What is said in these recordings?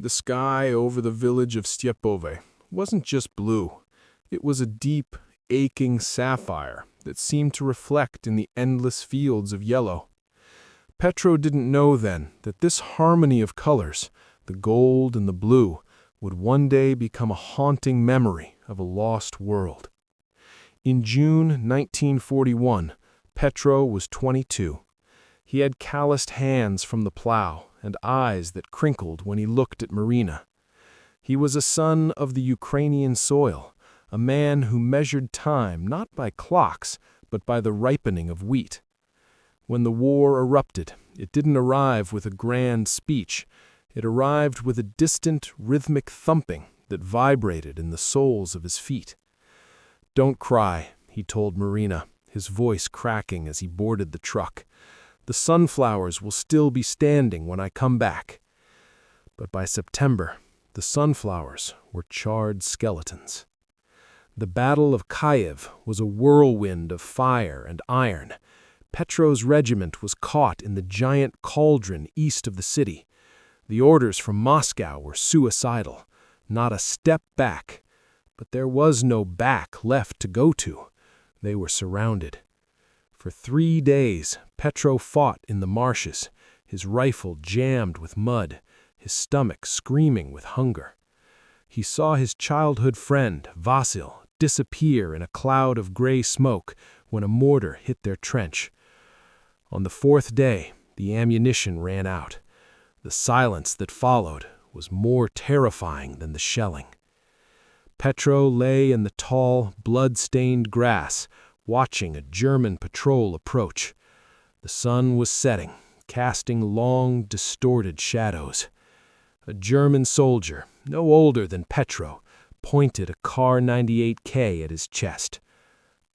The sky over the village of Stepove wasn't just blue. It was a deep, aching sapphire that seemed to reflect in the endless fields of yellow. Petro didn't know then that this harmony of colors, the gold and the blue, would one day become a haunting memory of a lost world. In June 1941, Petro was 22. He had calloused hands from the plow and eyes that crinkled when he looked at Marina. He was a son of the Ukrainian soil, a man who measured time not by clocks, but by the ripening of wheat. When the war erupted, it didn't arrive with a grand speech. It arrived with a distant, rhythmic thumping that vibrated in the soles of his feet. "Don't cry," he told Marina, his voice cracking as he boarded the truck. "The sunflowers will still be standing when I come back." But by September, the sunflowers were charred skeletons. The Battle of Kyiv was a whirlwind of fire and iron. Petro's regiment was caught in the giant cauldron east of the city. The orders from Moscow were suicidal. Not a step back. But there was no back left to go to. They were surrounded. For 3 days, Petro fought in the marshes, his rifle jammed with mud, his stomach screaming with hunger. He saw his childhood friend, Vasil, disappear in a cloud of gray smoke when a mortar hit their trench. On the 4th day, the ammunition ran out. The silence that followed was more terrifying than the shelling. Petro lay in the tall, blood-stained grass, watching a German patrol approach. The sun was setting, casting long, distorted shadows. A German soldier, no older than Petro, pointed a Kar 98K at his chest.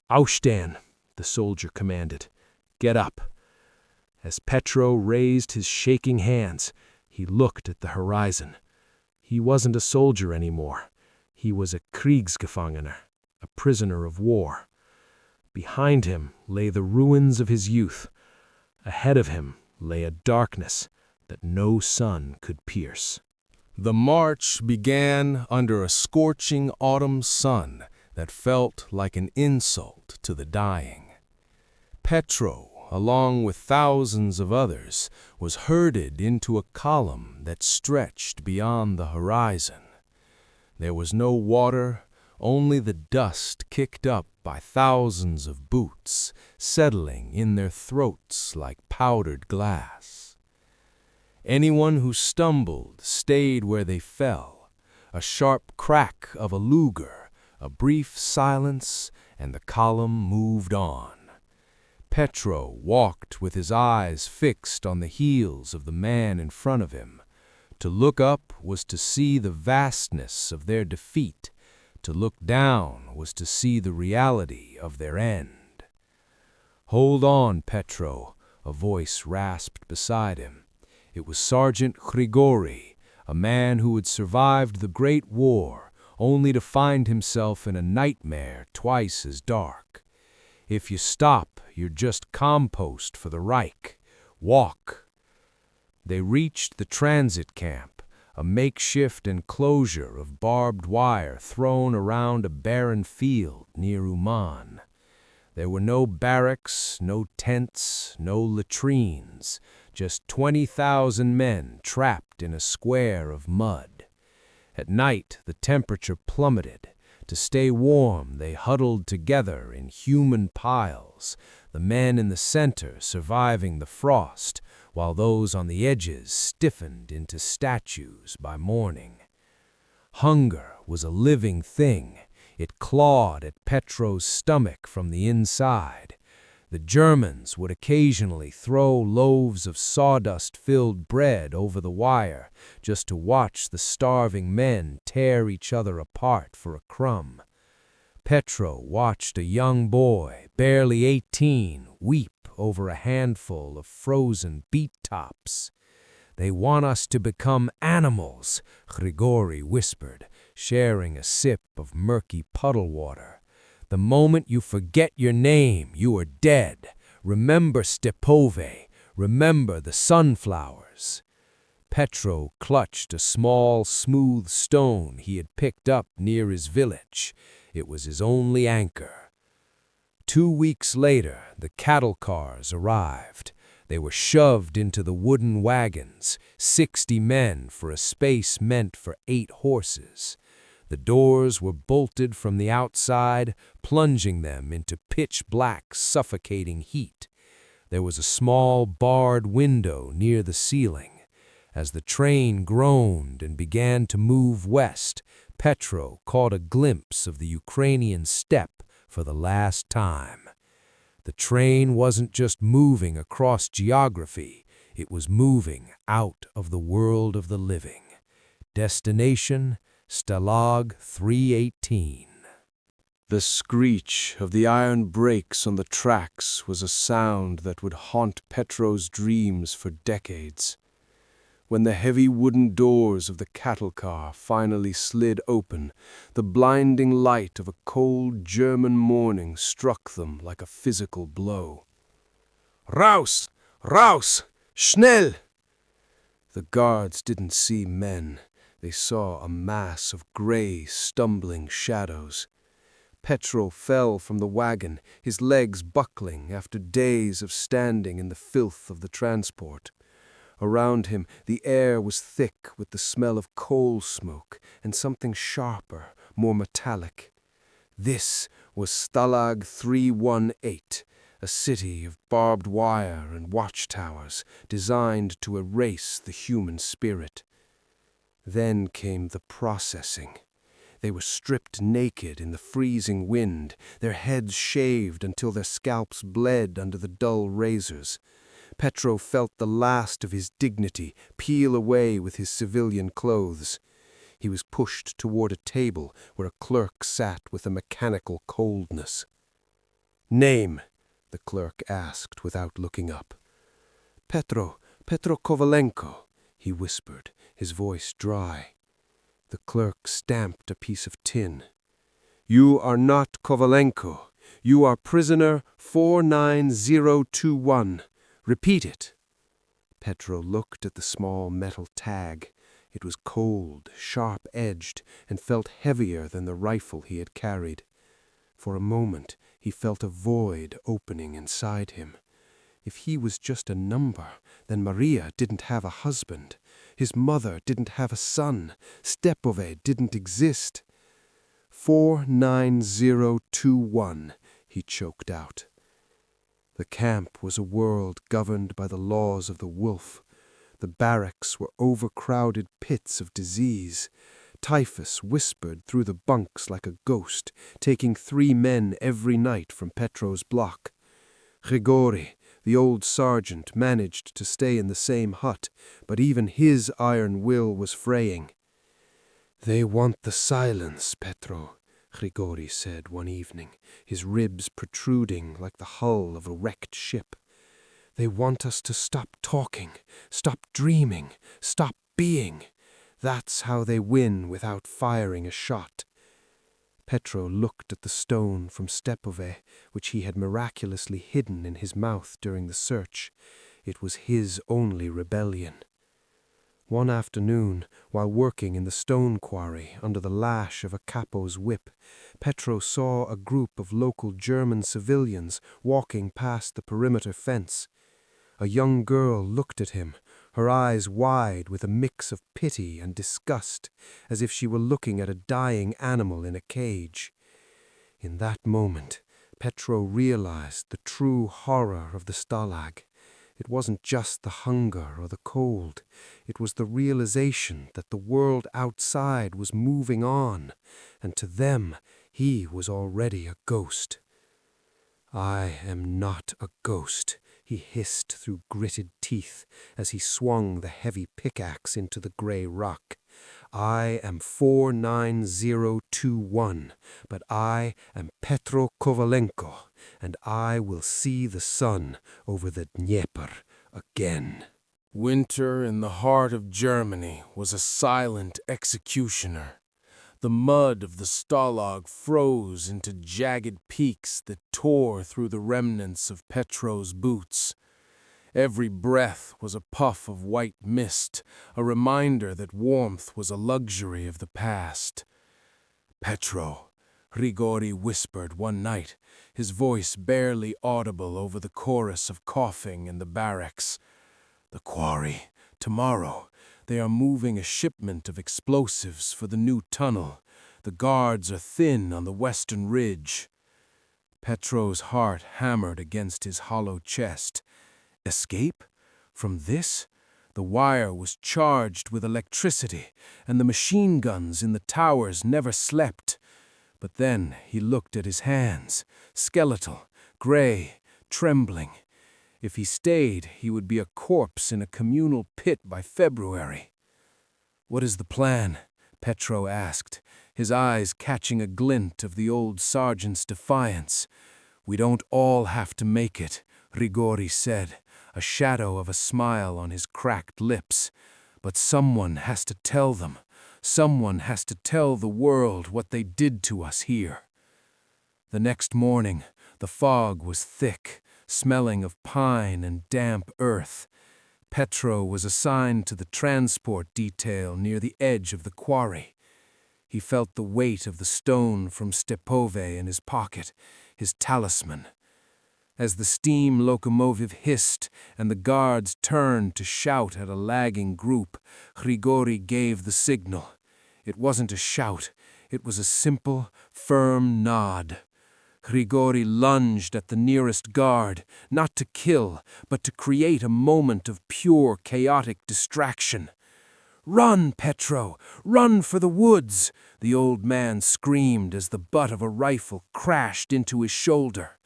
"Aufstehen," the soldier commanded. "Get up." As Petro raised his shaking hands, he looked at the horizon. He wasn't a soldier anymore. He was a Kriegsgefangener, a prisoner of war. Behind him lay the ruins of his youth. Ahead of him lay a darkness that no sun could pierce. The march began under a scorching autumn sun that felt like an insult to the dying. Petro, along with thousands of others, was herded into a column that stretched beyond the horizon. There was no water, only the dust kicked up by thousands of boots, settling in their throats like powdered glass. Anyone who stumbled stayed where they fell. A sharp crack of a Luger, a brief silence, and the column moved on. Petro walked with his eyes fixed on the heels of the man in front of him. To look up was to see the vastness of their defeat. To look down was to see the reality of their end. "Hold on, Petro," a voice rasped beside him. It was Sergeant Grigori, a man who had survived the Great War, only to find himself in a nightmare twice as dark. "If you stop, you're just compost for the Reich. Walk." They reached the transit camp, a makeshift enclosure of barbed wire thrown around a barren field near Uman. There were no barracks, no tents, no latrines, just 20,000 men trapped in a square of mud. At night, the temperature plummeted. To stay warm, they huddled together in human piles, the men in the center surviving the frost, while those on the edges stiffened into statues by morning. Hunger was a living thing. It clawed at Petro's stomach from the inside. The Germans would occasionally throw loaves of sawdust-filled bread over the wire just to watch the starving men tear each other apart for a crumb. Petro watched a young boy, barely 18, weep over a handful of frozen beet tops. "They want us to become animals," Grigori whispered, sharing a sip of murky puddle water. "The moment you forget your name, you are dead. Remember Stepove. Remember the sunflowers." Petro clutched a small, smooth stone he had picked up near his village. It was his only anchor. 2 weeks later, the cattle cars arrived. They were shoved into the wooden wagons, 60 men for a space meant for 8 horses. The doors were bolted from the outside, plunging them into pitch-black, suffocating heat. There was a small barred window near the ceiling. As the train groaned and began to move west, Petro caught a glimpse of the Ukrainian steppe for the last time. The train wasn't just moving across geography, it was moving out of the world of the living. Destination, Stalag 318. The screech of the iron brakes on the tracks was a sound that would haunt Petro's dreams for decades. When the heavy wooden doors of the cattle car finally slid open, the blinding light of a cold German morning struck them like a physical blow. "Raus! Raus! Schnell!" The guards didn't see men. They saw a mass of gray, stumbling shadows. Petro fell from the wagon, his legs buckling after days of standing in the filth of the transport. Around him, the air was thick with the smell of coal smoke and something sharper, more metallic. This was Stalag 318, a city of barbed wire and watchtowers designed to erase the human spirit. Then came the processing. They were stripped naked in the freezing wind, their heads shaved until their scalps bled under the dull razors. Petro felt the last of his dignity peel away with his civilian clothes. He was pushed toward a table where a clerk sat with a mechanical coldness. "Name?" the clerk asked without looking up. Petro Kovalenko," he whispered, his voice dry. The clerk stamped a piece of tin. "You are not Kovalenko. You are prisoner 49021. Repeat it." Petro looked at the small metal tag. It was cold, sharp-edged, and felt heavier than the rifle he had carried. For a moment, he felt a void opening inside him. If he was just a number, then Maria didn't have a husband. His mother didn't have a son. Stepove didn't exist. 49021, he choked out. The camp was a world governed by the laws of the wolf. The barracks were overcrowded pits of disease. Typhus whispered through the bunks like a ghost, taking 3 men every night from Petro's block. Grigori, the old sergeant, managed to stay in the same hut, but even his iron will was fraying. "They want the silence, Petro," Grigori said one evening, his ribs protruding like the hull of a wrecked ship. "They want us to stop talking, stop dreaming, stop being. That's how they win without firing a shot." Petro looked at the stone from Stepove, which he had miraculously hidden in his mouth during the search. It was his only rebellion. One afternoon, while working in the stone quarry under the lash of a capo's whip, Petro saw a group of local German civilians walking past the perimeter fence. A young girl looked at him, her eyes wide with a mix of pity and disgust, as if she were looking at a dying animal in a cage. In that moment, Petro realized the true horror of the Stalag. It wasn't just the hunger or the cold. It was the realization that the world outside was moving on, and to them he was already a ghost. "I am not a ghost," he hissed through gritted teeth as he swung the heavy pickaxe into the gray rock. "I am 49021, but I am Petro Kovalenko, and I will see the sun over the Dnieper again." Winter in the heart of Germany was a silent executioner. The mud of the Stalag froze into jagged peaks that tore through the remnants of Petro's boots. Every breath was a puff of white mist, a reminder that warmth was a luxury of the past. "Petro," Grigori whispered one night, his voice barely audible over the chorus of coughing in the barracks. "The quarry, tomorrow. They are moving a shipment of explosives for the new tunnel. The guards are thin on the western ridge." Petro's heart hammered against his hollow chest. Escape? From this? The wire was charged with electricity, and the machine guns in the towers never slept. But then he looked at his hands, skeletal, gray, trembling. If he stayed, he would be a corpse in a communal pit by February. "What is the plan?" Petro asked, his eyes catching a glint of the old sergeant's defiance. "We don't all have to make it," Grigori said, a shadow of a smile on his cracked lips. "But someone has to tell them. Someone has to tell the world what they did to us here." The next morning, the fog was thick, smelling of pine and damp earth. Petro was assigned to the transport detail near the edge of the quarry. He felt the weight of the stone from Stepove in his pocket, his talisman. As the steam locomotive hissed and the guards turned to shout at a lagging group, Grigori gave the signal. It wasn't a shout, it was a simple, firm nod. Grigori lunged at the nearest guard, not to kill, but to create a moment of pure, chaotic distraction. "Run, Petro! Run for the woods!" the old man screamed as the butt of a rifle crashed into his shoulder.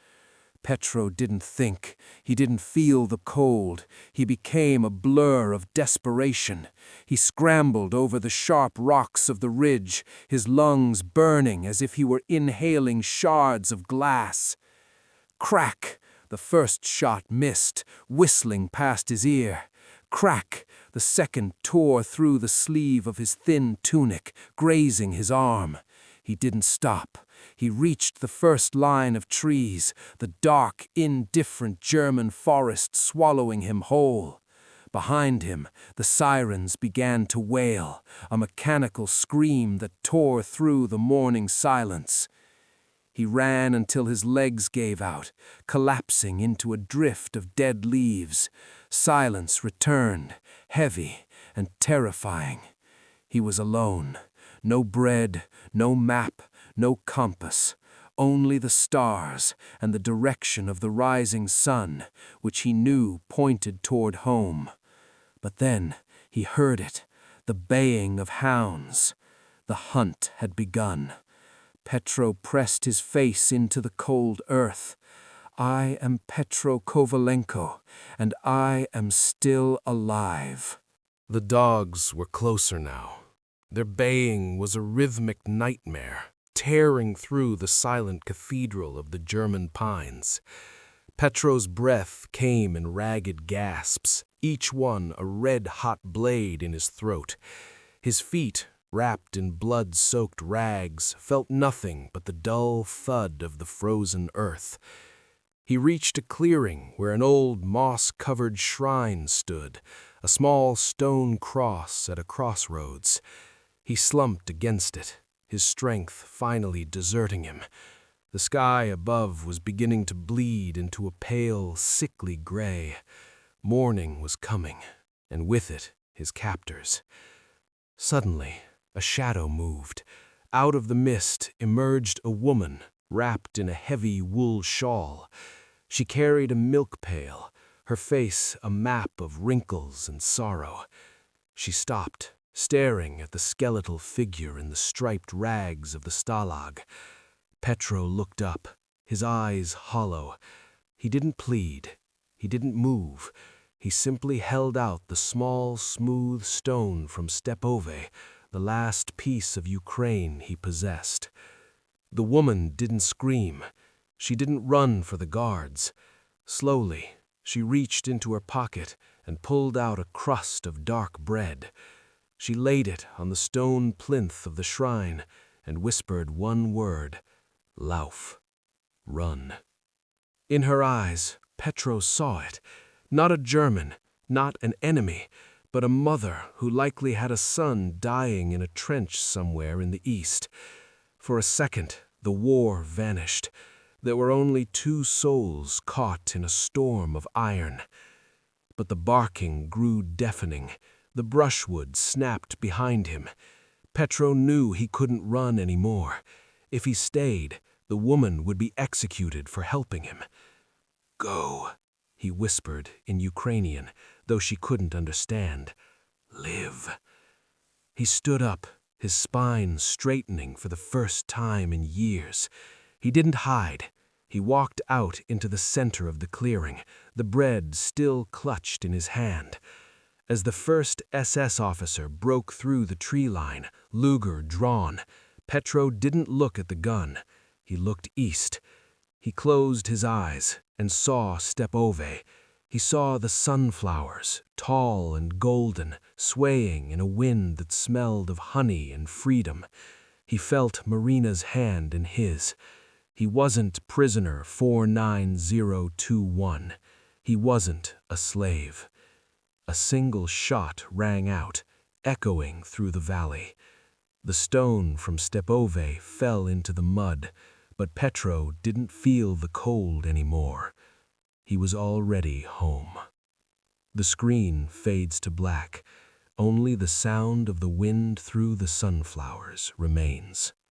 Petro didn't think. He didn't feel the cold. He became a blur of desperation. He scrambled over the sharp rocks of the ridge, his lungs burning as if he were inhaling shards of glass. Crack! The first shot missed, whistling past his ear. Crack! The second tore through the sleeve of his thin tunic, grazing his arm. He didn't stop. He reached the first line of trees, the dark, indifferent German forest swallowing him whole. Behind him, the sirens began to wail, a mechanical scream that tore through the morning silence. He ran until his legs gave out, collapsing into a drift of dead leaves. Silence returned, heavy and terrifying. He was alone. No bread, no map, no compass, only the stars and the direction of the rising sun, which he knew pointed toward home. But then he heard it, the baying of hounds. The hunt had begun. Petro pressed his face into the cold earth. "I am Petro Kovalenko, and I am still alive." The dogs were closer now. Their baying was a rhythmic nightmare, tearing through the silent cathedral of the German pines. Petro's breath came in ragged gasps, each one a red-hot blade in his throat. His feet, wrapped in blood-soaked rags, felt nothing but the dull thud of the frozen earth. He reached a clearing where an old moss-covered shrine stood, a small stone cross at a crossroads. He slumped against it, his strength finally deserting him. The sky above was beginning to bleed into a pale, sickly gray. Morning was coming, and with it, his captors. Suddenly, a shadow moved. Out of the mist emerged a woman, wrapped in a heavy wool shawl. She carried a milk pail, her face a map of wrinkles and sorrow. She stopped, staring at the skeletal figure in the striped rags of the Stalag. Petro looked up, his eyes hollow. He didn't plead. He didn't move. He simply held out the small, smooth stone from Stepove, the last piece of Ukraine he possessed. The woman didn't scream. She didn't run for the guards. Slowly, she reached into her pocket and pulled out a crust of dark bread. She laid it on the stone plinth of the shrine and whispered one word, "Lauf," run. In her eyes, Petro saw it. Not a German, not an enemy, but a mother who likely had a son dying in a trench somewhere in the east. For a second, the war vanished. There were only two souls caught in a storm of iron. But the barking grew deafening. The brushwood snapped behind him. Petro knew he couldn't run anymore. If he stayed, the woman would be executed for helping him. "Go," he whispered in Ukrainian, though she couldn't understand. "Live." He stood up, his spine straightening for the first time in years. He didn't hide. He walked out into the center of the clearing, the bread still clutched in his hand. As the first SS officer broke through the tree line, Luger drawn, Petro didn't look at the gun. He looked east. He closed his eyes and saw Stepove. He saw the sunflowers, tall and golden, swaying in a wind that smelled of honey and freedom. He felt Marina's hand in his. He wasn't prisoner 49021. He wasn't a slave. A single shot rang out, echoing through the valley. The stone from Stepove fell into the mud, but Petro didn't feel the cold anymore. He was already home. The screen fades to black. Only the sound of the wind through the sunflowers remains.